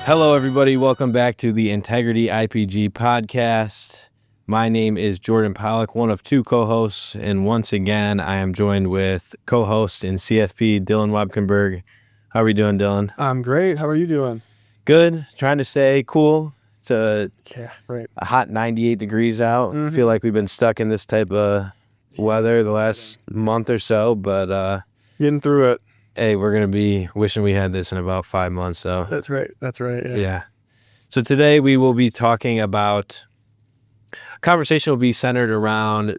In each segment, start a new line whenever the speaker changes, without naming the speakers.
Hello, everybody. Welcome back to the Integrity IPG podcast. My name is Jordan Pollock, one of two co-hosts, and once again, I am joined with co-host in CFP, Dylan Webkenberg. How are we doing, Dylan?
I'm great. How are you doing?
Good. Trying to stay cool. It's a
Right.
hot 98 degrees out. I feel like we've been stuck in this type of weather the last month or so, but
Getting through it.
hey, we're going to be wishing we had this in about 5 months, so.
That's right.
Yeah. So today we will be talking about, conversation will be centered around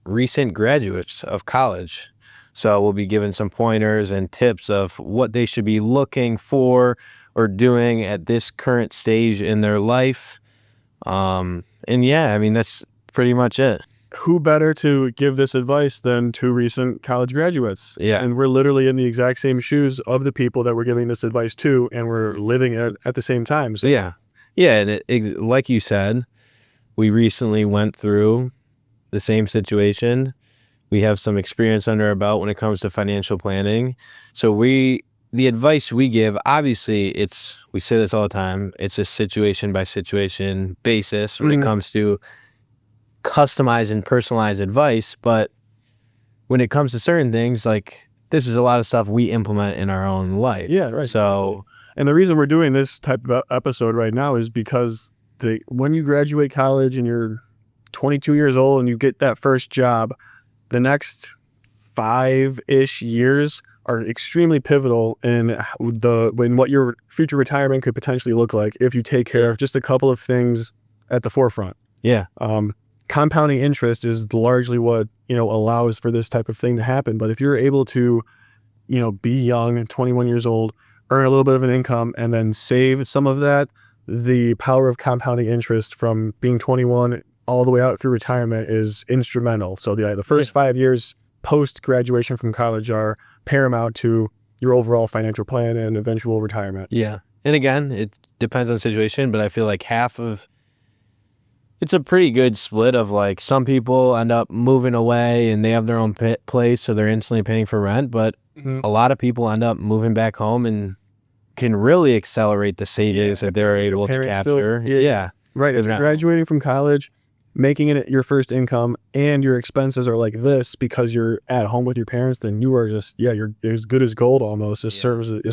recent graduates of college. So we'll be giving some pointers and tips of what they should be looking for or doing at this current stage in their life. And yeah, I mean, that's pretty much it.
Who better to give this advice than two recent college graduates?
Yeah.
And we're literally in the exact same shoes of the people that we're giving this advice to, and we're living it at the same time. So
Yeah. Yeah. And like you said, we recently went through the same situation. We have some experience under our belt when it comes to financial planning. So the advice we give, obviously we say this all the time, it's a situation by situation basis when it comes to customized and personalized advice. But when it comes to certain things, like this is a lot of stuff we implement in our own life.
Yeah, right.
So,
and the reason we're doing this type of episode right now is because when you graduate college and you're 22 years old and you get that first job, the next 5-ish years are extremely pivotal in what your future retirement could potentially look like if you take care of just a couple of things at the forefront.
yeah.
Compounding interest is largely what, allows for this type of thing to happen. But if you're able to, be young and 21 years old, earn a little bit of an income and then save some of that, the power of compounding interest from being 21 all the way out through retirement is instrumental. So the first 5 years post-graduation from college are paramount to your overall financial plan and eventual retirement.
Yeah. And again, it depends on the situation, but I feel like it's a pretty good split of like some people end up moving away and they have their own place, so they're instantly paying for rent. But a lot of people end up moving back home and can really accelerate the savings that they're able to capture. Yeah.
Right. If you're graduating from college, making it your first income and your expenses are like this because you're at home with your parents, then you are just, you're as good as gold almost as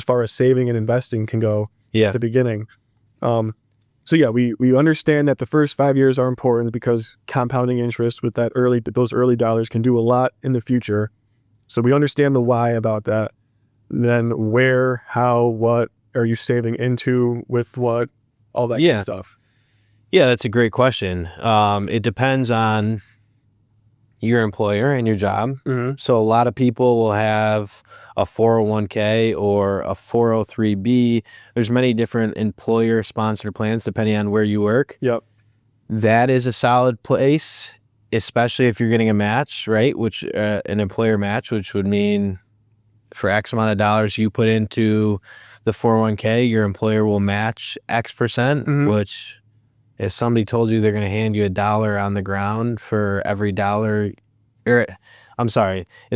far as saving and investing can go at the beginning. So yeah, we understand that the first 5 years are important because compounding interest with those early dollars can do a lot in the future. So we understand the why about that. Then where, how, what are you saving into with what, all that good stuff.
Yeah, that's a great question. It depends on your employer and your job. So a lot of people will have a 401k or a 403b. There's many different employer-sponsored plans depending on where you work.
Yep.
That is a solid place, especially if you're getting a match, right? Which an employer match, which would mean for X amount of dollars you put into the 401k, your employer will match X percent, which if somebody told you they're going to hand you $1 on the ground for every dollar, if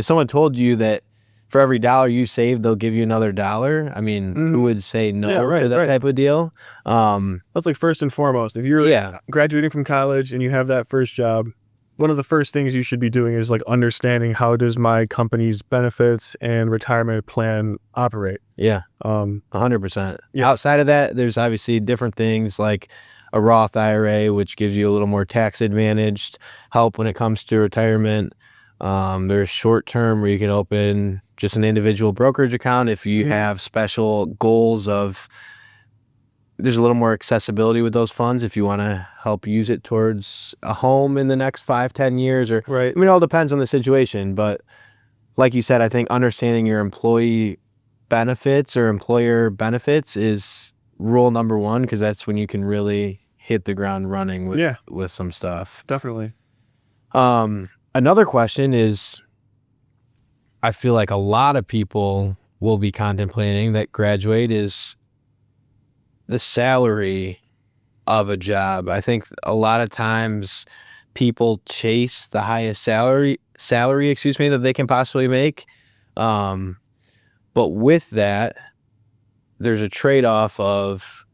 someone told you that for every $1 you save, they'll give you another $1, I mean, who would say no to that type of deal?
That's like first and foremost. If you're graduating from college and you have that first job, one of the first things you should be doing is like understanding how does my company's benefits and retirement plan operate?
Yeah, 100%. Outside of that, there's obviously different things like a Roth IRA, which gives you a little more tax advantaged help when it comes to retirement. There's short term where you can open just an individual brokerage account if you have special goals there's a little more accessibility with those funds if you want to help use it towards a home in the next 5-10 years I mean, it all depends on the situation. But like you said, I think understanding your employee benefits or employer benefits is rule number one, because that's when you can really hit the ground running with some stuff.
Definitely.
Another question is, I feel like a lot of people will be contemplating that graduate is the salary of a job. I think a lot of times people chase the highest salary, that they can possibly make. But with that, there's a trade-off of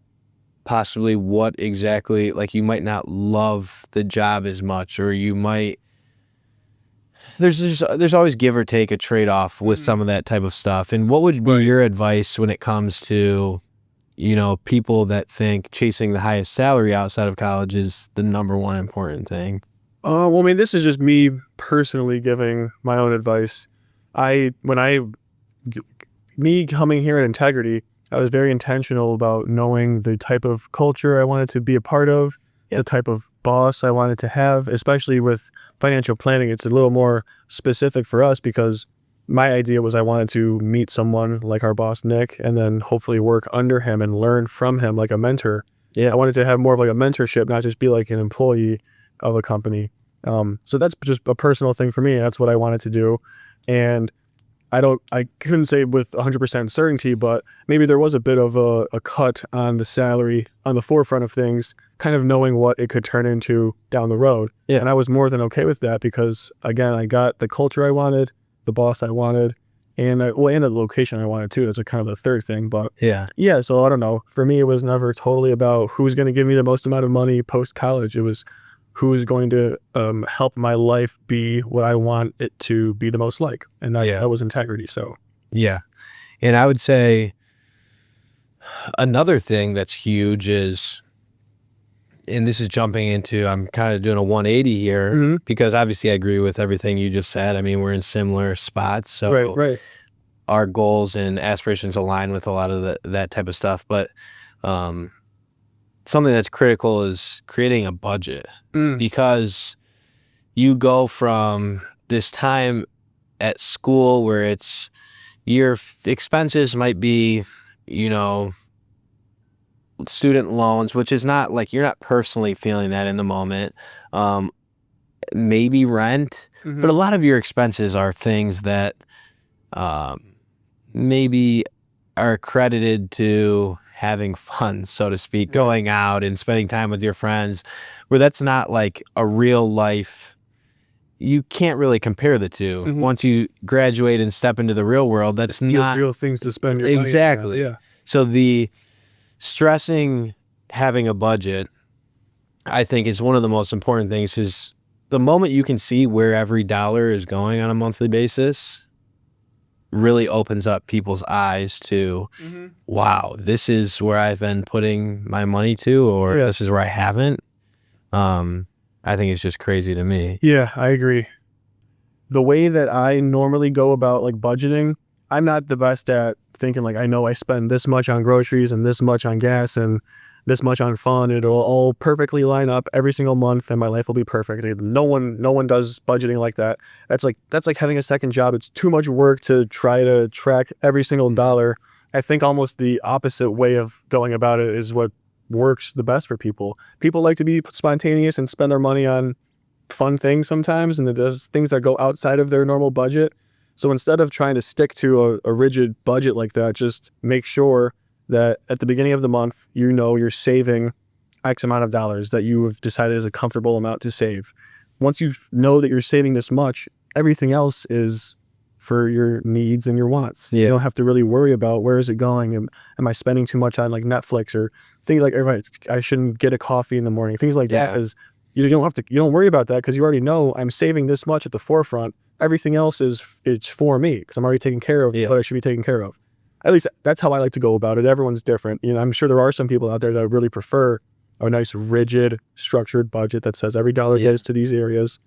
possibly what exactly, like you might not love the job as much, or you might, there's always give or take, a trade-off with some of that type of stuff. And what would be your advice when it comes to, you know, people that think chasing the highest salary outside of college is the number one important thing?
Well, I mean, this is just me personally giving my own advice. Me coming here at Integrity, I was very intentional about knowing the type of culture I wanted to be a part of, the type of boss I wanted to have, especially with financial planning. It's a little more specific for us because my idea was I wanted to meet someone like our boss, Nick, and then hopefully work under him and learn from him like a mentor. I wanted to have more of like a mentorship, not just be like an employee of a company. So that's just a personal thing for me. That's what I wanted to do. And I couldn't say with 100% certainty, but maybe there was a bit of a cut on the salary on the forefront of things, kind of knowing what it could turn into down the road. And I was more than okay with that because, again, I got the culture I wanted, the boss I wanted, and the location I wanted too. That's a kind of the third thing. But so I don't know. For me, it was never totally about who's going to give me the most amount of money post-college. It was who's going to help my life be what I want it to be the most like. And that was Integrity. So,
And I would say another thing that's huge is, and this is jumping into, I'm kind of doing a 180 here because obviously I agree with everything you just said. I mean, we're in similar spots. So our goals and aspirations align with a lot of that type of stuff. But something that's critical is creating a budget because you go from this time at school where it's your expenses might be, you know, student loans, which is not like you're not personally feeling that in the moment. Maybe rent, but a lot of your expenses are things that maybe are credited to having fun, so to speak, going out and spending time with your friends, where that's not like a real life. You can't really compare the two. Once you graduate and step into the real world, that's not
real things to spend your money on.
Exactly. So the stressing having a budget, I think, is one of the most important things. Is the moment you can see where every dollar is going on a monthly basis really opens up people's eyes to, wow, this is where I've been putting my money to, or this is where I haven't. I think it's just crazy to me.
Yeah, I agree. The way that I normally go about like budgeting, I'm not the best at thinking like, I know I spend this much on groceries and this much on gas and this much on fun. It'll all perfectly line up every single month and my life will be perfect. No one does budgeting like that. That's like having a second job. It's too much work to try to track every single dollar. I think almost the opposite way of going about it is what works the best for people. People like to be spontaneous and spend their money on fun things sometimes, and there's things that go outside of their normal budget. So instead of trying to stick to a rigid budget like that, just make sure that at the beginning of the month, you know you're saving X amount of dollars that you have decided is a comfortable amount to save. Once you know that you're saving this much, everything else is for your needs and your wants. You don't have to really worry about where is it going. Am I spending too much on like Netflix or things like, I shouldn't get a coffee in the morning, things like that. Is you don't worry about that because you already know I'm saving this much at the forefront. Everything else it's for me because I'm already taking care of what I should be taking care of. At least that's how I like to go about it. Everyone's different. You know, I'm sure there are some people out there that really prefer a nice, rigid, structured budget that says every dollar goes to these areas.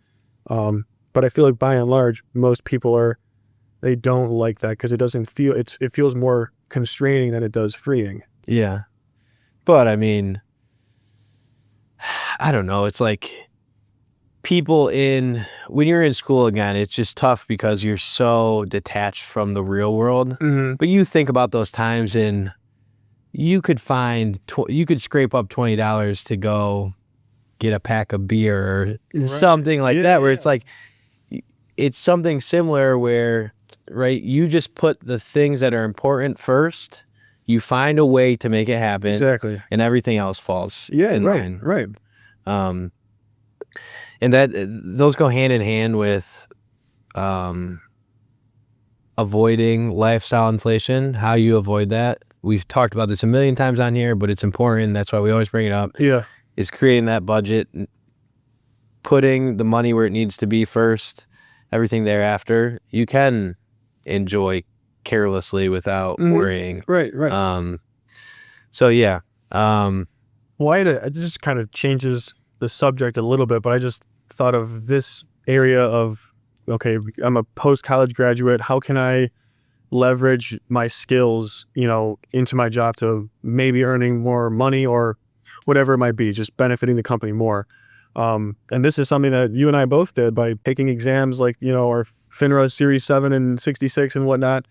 But I feel like by and large, most people they don't like that because it feels more constraining than it does freeing.
Yeah. But I mean, I don't know. It's like when you're in school again, it's just tough because you're so detached from the real world. But you think about those times and you could scrape up $20 to go get a pack of beer or something like that, where it's like, it's something similar where, you just put the things that are important first, you find a way to make it happen.
Exactly.
And everything else falls in line.
Right.
And those go hand in hand with avoiding lifestyle inflation. How you avoid that we've talked about this a million times on here, but it's important. That's why we always bring it up.
Yeah.
Is creating that budget, putting the money where it needs to be first, everything thereafter. You can enjoy carelessly without worrying.
Right.
So yeah.
It just kind of changes the subject a little bit, but I just thought of this area of, okay, I'm a post-college graduate. How can I leverage my skills, into my job to maybe earning more money or whatever it might be, just benefiting the company more. And this is something that you and I both did by taking exams like, our FINRA Series 7 and 66 and whatnot.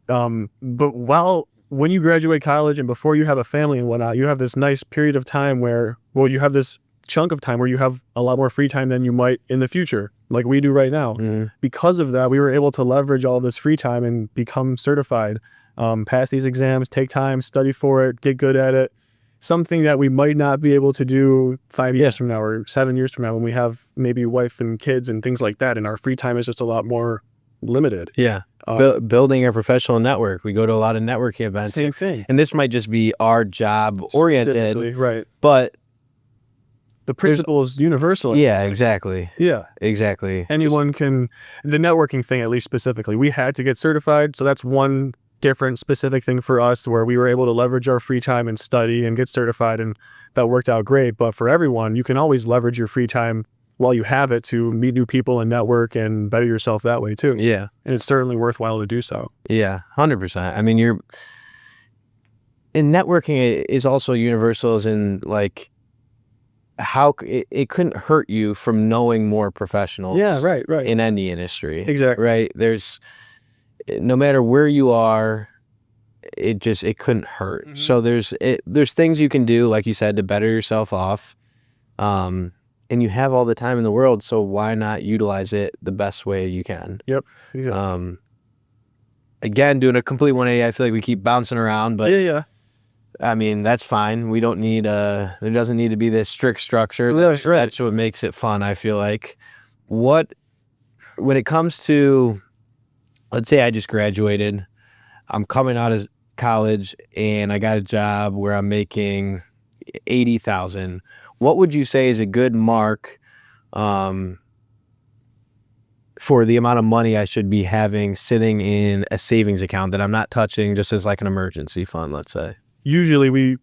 But when you graduate college and before you have a family and whatnot, you have this nice period of time where, you have this chunk of time where you have a lot more free time than you might in the future, like we do right now. Because of that, we were able to leverage all this free time and become certified, pass these exams, take time, study for it, get good at it. Something that we might not be able to do 5 years from now or 7 years from now when we have maybe wife and kids and things like that. And our free time is just a lot more limited.
Yeah. Building a professional network. We go to a lot of networking events.
Same thing.
And this might just be our job oriented,
right?
But
the principle is universal.
Yeah, exactly.
Yeah,
exactly.
Anyone can. The networking thing, at least specifically, we had to get certified. So that's one different specific thing for us where we were able to leverage our free time and study and get certified, and that worked out great. But for everyone, you can always leverage your free time while you have it to meet new people and network and better yourself that way too.
Yeah.
And it's certainly worthwhile to do so.
Yeah, 100%. I mean, in networking is also universal as in like how it couldn't hurt you from knowing more professionals.
Yeah, right.
In any industry.
Exactly.
Right. No matter where you are, it couldn't hurt. So there's things you can do, like you said, to better yourself off. And you have all the time in the world, so why not utilize it the best way you can?
Yep. Exactly.
Again, doing a complete 180, I feel like we keep bouncing around, but
yeah.
I mean, that's fine. We don't need there doesn't need to be this strict structure. That's what makes it fun, I feel like. When it comes to, let's say I just graduated, I'm coming out of college and I got a job where I'm making $80,000. What would you say is a good mark for the amount of money I should be having sitting in a savings account that I'm not touching, just as like an emergency fund, let's say?
Usually we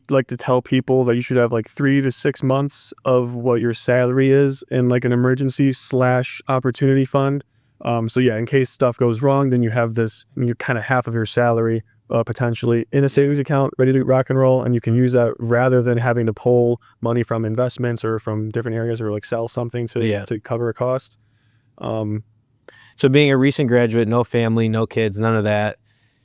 like to tell people that you should have like 3 to 6 months of what your salary is in like an emergency / opportunity fund. So yeah, in case stuff goes wrong, then you have this, you're kind of half of your salary potentially in a savings account ready to rock and roll, and you can use that rather than having to pull money from investments or from different areas or like sell something to cover a cost.
So being a recent graduate, no family, no kids, none of that,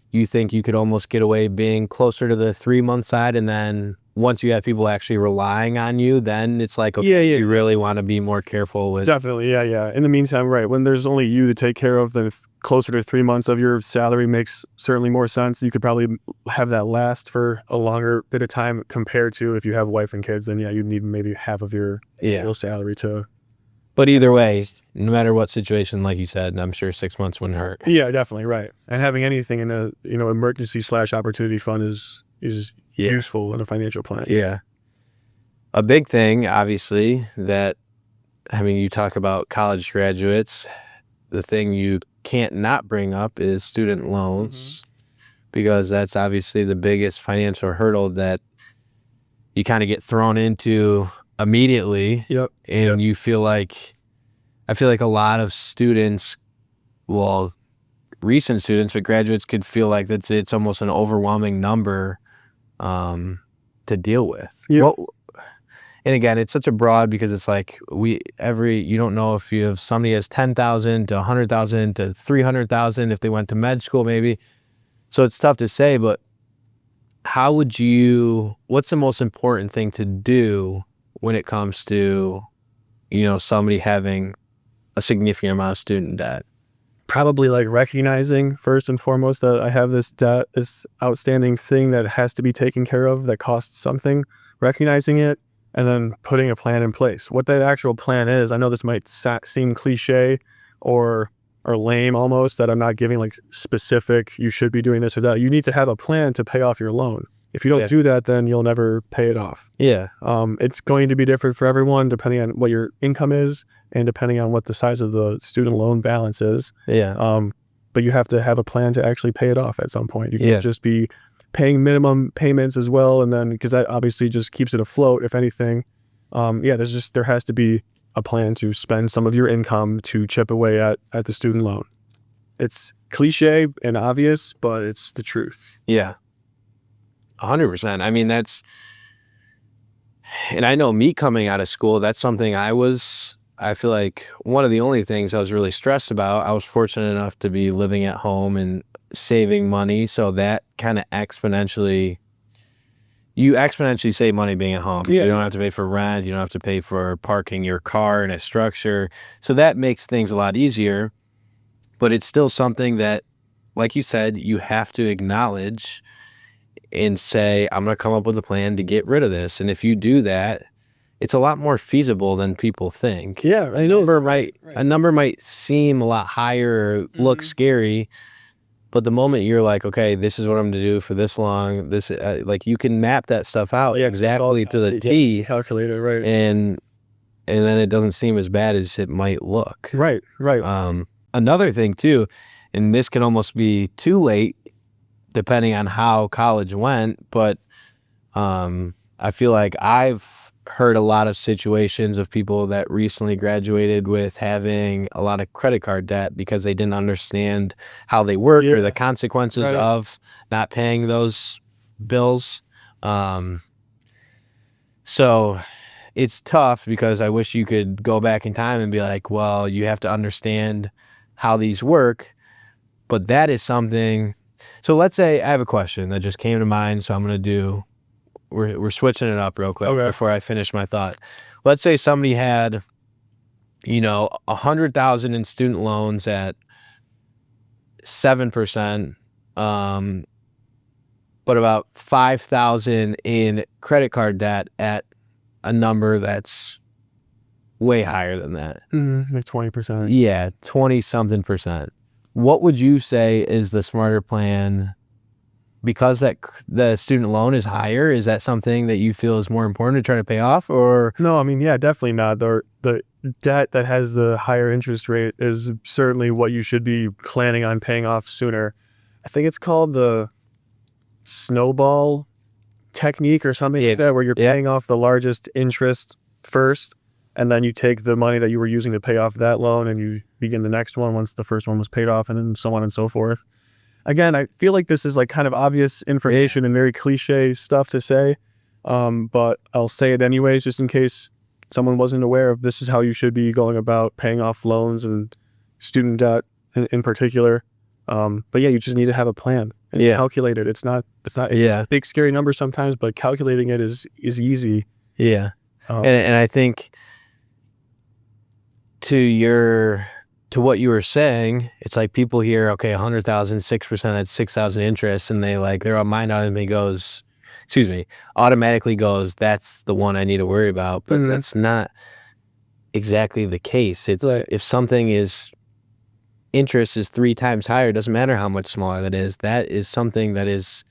you think you could almost get away being closer to the 3-month side, and then once you have people actually relying on you, then it's like, okay, you really want to be more careful with.
Definitely, yeah. In the meantime, right, when there's only you to take care of, then closer to 3 months of your salary makes certainly more sense. You could probably have that last for a longer bit of time compared to if you have wife and kids, then yeah, you need maybe half of your real salary to.
But either way, no matter what situation, like you said, I'm sure 6 months wouldn't hurt.
Yeah, definitely, right. And having anything in a emergency / opportunity fund is useful in a financial plan.
Yeah. A big thing, obviously, you talk about college graduates, the thing you can't not bring up is student loans, because that's obviously the biggest financial hurdle that you kind of get thrown into immediately.
Yep.
And I feel like a lot of students, recent students, but graduates could feel like it's almost an overwhelming number to deal with.
Yep.
And again, it's such a broad, because it's like you don't know if you have somebody has 10,000 to 100,000 to 300,000 if they went to med school maybe. So it's tough to say, but what's the most important thing to do when it comes to, somebody having a significant amount of student debt?
Probably like recognizing first and foremost that I have this debt, this outstanding thing that has to be taken care of that costs something, recognizing it, and then putting a plan in place. What that actual plan is, I know this might seem cliche or are lame almost, that I'm not giving like specific, you should be doing this or that. You need to have a plan to pay off your loan. If you don't
Yeah.
do that, then you'll never pay it off.
Yeah.
It's going to be different for everyone depending on what your income is and depending on what the size of the student loan balance is.
Yeah.
But you have to have a plan to actually pay it off at some point. You
Yeah.
can't just be paying minimum payments as well, and then because that obviously just keeps it afloat, if anything. There has to be a plan to spend some of your income to chip away at the student loan. It's cliche and obvious, but it's the truth.
Yeah. 100%. I mean, and I know me coming out of school, that's something I feel like one of the only things I was really stressed about. I was fortunate enough to be living at home and saving money. So that kind of you exponentially save money being at home.
Yeah.
You don't have to pay for rent. You don't have to pay for parking your car in a structure. So that makes things a lot easier, but it's still something that, like you said, you have to acknowledge and say, I'm going to come up with a plan to get rid of this. And if you do that, it's a lot more feasible than people think.
Yeah, I know.
A number might seem a lot higher or look scary, but the moment you're like, okay, this is what I'm going to do for this long, like you can map that stuff out exactly to the T,
Calculated, right?
and then it doesn't seem as bad as it might look.
Right.
Another thing too, and this can almost be too late depending on how college went, but I feel like I've heard a lot of situations of people that recently graduated with having a lot of credit card debt because they didn't understand how they work or the consequences of not paying those bills. So it's tough because I wish you could go back in time and be like, well, you have to understand how these work, but that is something. So let's say I have a question that just came to mind, so I'm going to do, we're switching it up real quick before I finish my thought. Let's say somebody had, $100,000 in student loans at 7%, but about 5,000 in credit card debt at a number that's way higher than that.
Like 20%.
Yeah, 20-something percent. What would you say is the smarter plan? Because the student loan is higher, is that something that you feel is more important to try to pay off? Or
No, I mean, yeah, definitely not. The debt that has the higher interest rate is certainly what you should be planning on paying off sooner. I think it's called the snowball technique or something like that, where you're paying off the largest interest first, and then you take the money that you were using to pay off that loan and you begin the next one once the first one was paid off, and then so on and so forth. Again, I feel like this is like kind of obvious information and very cliche stuff to say, but I'll say it anyways, just in case someone wasn't aware of this is how you should be going about paying off loans and student debt in particular. But yeah, you just need to have a plan and calculate it. It's a big scary number sometimes, but calculating it is easy.
Yeah. And I think to what you were saying, it's like people hear, okay, 100,000, 6%, that's 6,000 interest, and their mind automatically goes, that's the one I need to worry about. But that's not exactly the case. It's if something is interest is 3 times higher, it doesn't matter how much smaller that is something that is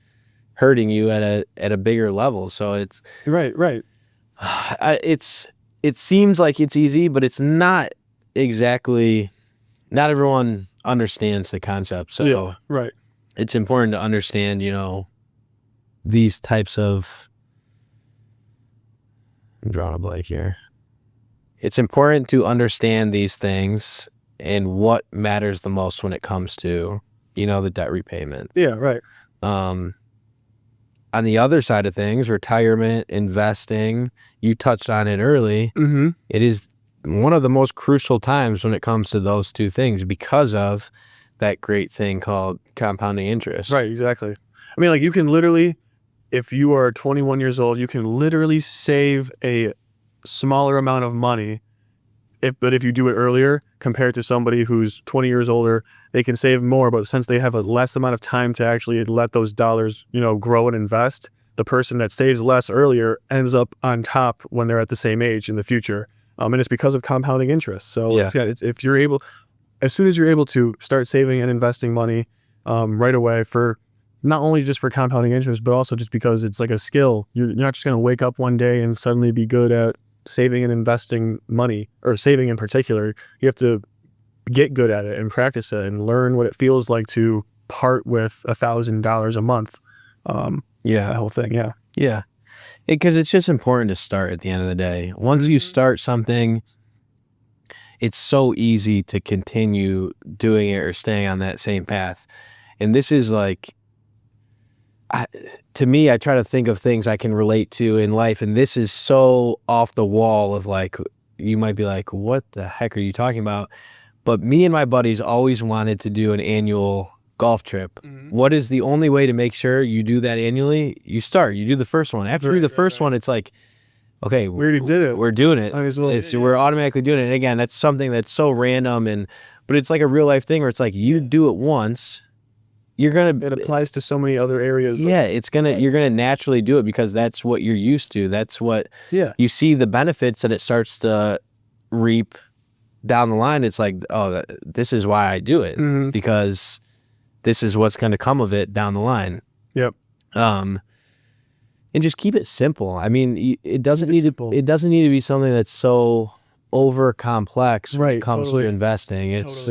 hurting you at a bigger level. So it's
right.
It seems like it's easy, but it's not exactly. Not everyone understands the concept, so it's important to understand, these types of. I'm drawing a blank here. It's important to understand these things and what matters the most when it comes to, the debt repayment.
Yeah, right.
On the other side of things, retirement, investing, you touched on it early.
Mm-hmm.
It is one of the most crucial times when it comes to those two things because of that great thing called compounding interest.
Right, exactly. I mean, like you can literally, if you are 21 years old, you can literally save a smaller amount of money. But if you do it earlier compared to somebody who's 20 years older, they can save more. But since they have a less amount of time to actually let those dollars, grow and invest, the person that saves less earlier ends up on top when they're at the same age in the future. And it's because of compounding interest. So if you're able, as soon as you're able to start saving and investing money right away, for not only just for compounding interest, but also just because it's like a skill. You're not just going to wake up one day and suddenly be good at saving and investing money, or saving in particular. You have to get good at it and practice it and learn what it feels like to part with $1,000 a month. That whole thing. Yeah.
Yeah. Because it's just important to start at the end of the day. Once you start something, it's so easy to continue doing it or staying on that same path. And this is like, to me, I try to think of things I can relate to in life. And this is so off the wall of like, you might be like, what the heck are you talking about? But me and my buddies always wanted to do an annual golf trip. What is the only way to make sure you do that annually? You do the first one. After you do the first one, it's like, okay,
We already did it.
we're doing it.
Might as well.
We're automatically doing it. And again, that's something that's so random, but it's like a real life thing where it's like, you do it once, you're gonna.
It applies to so many other areas.
Yeah, you're gonna naturally do it because that's what you're used to. That's what you see the benefits that it starts to reap down the line. It's like, oh, this is why I do it, because this is what's going to come of it down the line.
Yep.
And just keep it simple. I mean, it doesn't need to be something that's so over complex when it comes to investing. It's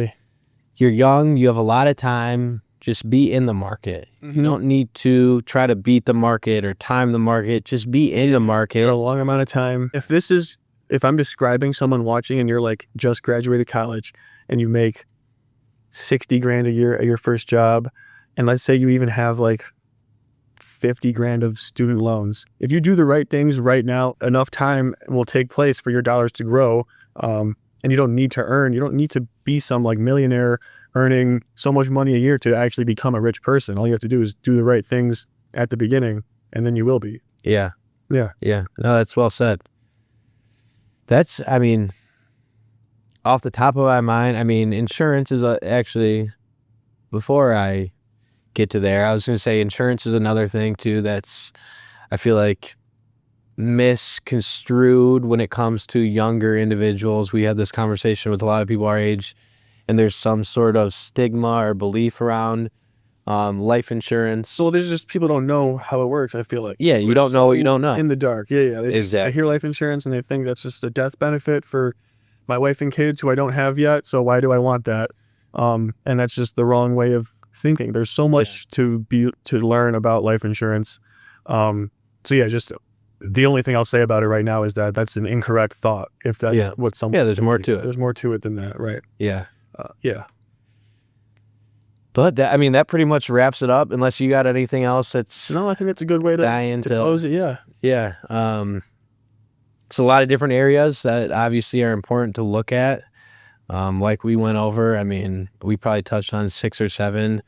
you're young, you have a lot of time. Just be in the market. You don't need to try to beat the market or time the market. Just be in the market
for a long amount of time. If I'm describing someone watching and you're like just graduated college and you make $60,000 a year at your first job, and let's say you even have like $50,000 of student loans, if you do the right things right now, enough time will take place for your dollars to grow. And you don't need to be some like millionaire earning so much money a year to actually become a rich person. All you have to do is do the right things at the beginning, and then you will be.
Yeah. No, that's well said. Off the top of my mind, insurance is actually, before I get to there, I was going to say insurance is another thing too that's, I feel like, misconstrued when it comes to younger individuals. We have this conversation with a lot of people our age, and there's some sort of stigma or belief around life insurance.
So there's just, people don't know how it works, I feel like.
Yeah, you don't know what you don't know.
In the dark. Yeah.
Exactly.
I hear life insurance and they think that's just a death benefit for my wife and kids who I don't have yet, so why do I want that? And that's just the wrong way of thinking. There's so much to learn about life insurance. So yeah, just the only thing I'll say about it right now is that that's an incorrect thought. If that's what someone
there's more to it.
There's more to it than that, right?
Yeah.
But
that pretty much wraps it up. Unless you got anything else that's
no, I think that's a good way to close it.
Yeah. It's a lot of different areas that obviously are important to look at. Like we went over, we probably touched on 6 or 7,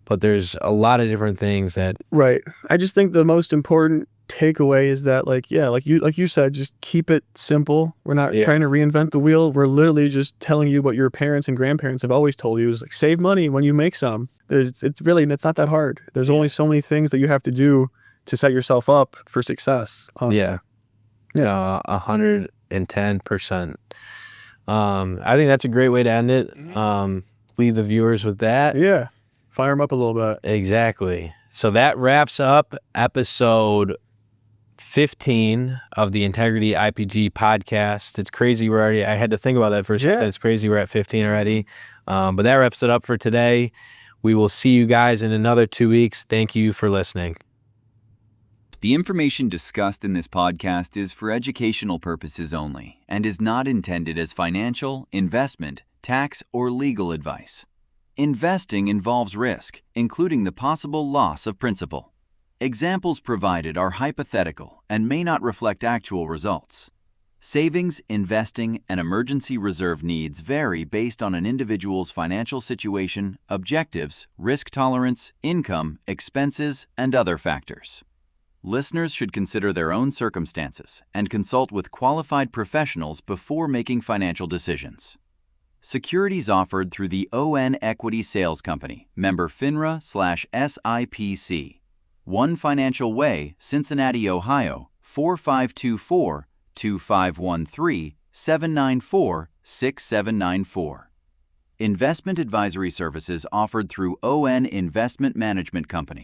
but there's a lot of different things that.
Right. I just think the most important takeaway is that, like you said, just keep it simple. We're not trying to reinvent the wheel. We're literally just telling you what your parents and grandparents have always told you, is like, save money when you make some. It's not that hard. There's only so many things that you have to do to set yourself up for success.
110%. I think that's a great way to end it. Leave the viewers with that.
Yeah. Fire them up a little bit.
Exactly. So that wraps up episode 15 of the Integrity IPG podcast. It's crazy. I had to think about that for a second. It's crazy. We're at 15 already. But that wraps it up for today. We will see you guys in another 2 weeks. Thank you for listening.
The information discussed in this podcast is for educational purposes only and is not intended as financial, investment, tax, or legal advice. Investing involves risk, including the possible loss of principal. Examples provided are hypothetical and may not reflect actual results. Savings, investing, and emergency reserve needs vary based on an individual's financial situation, objectives, risk tolerance, income, expenses, and other factors. Listeners should consider their own circumstances and consult with qualified professionals before making financial decisions. Securities offered through the ON Equity Sales Company, member FINRA/SIPC. One Financial Way, Cincinnati, Ohio, 4524-2513-794-6794. Investment advisory services offered through ON Investment Management Company.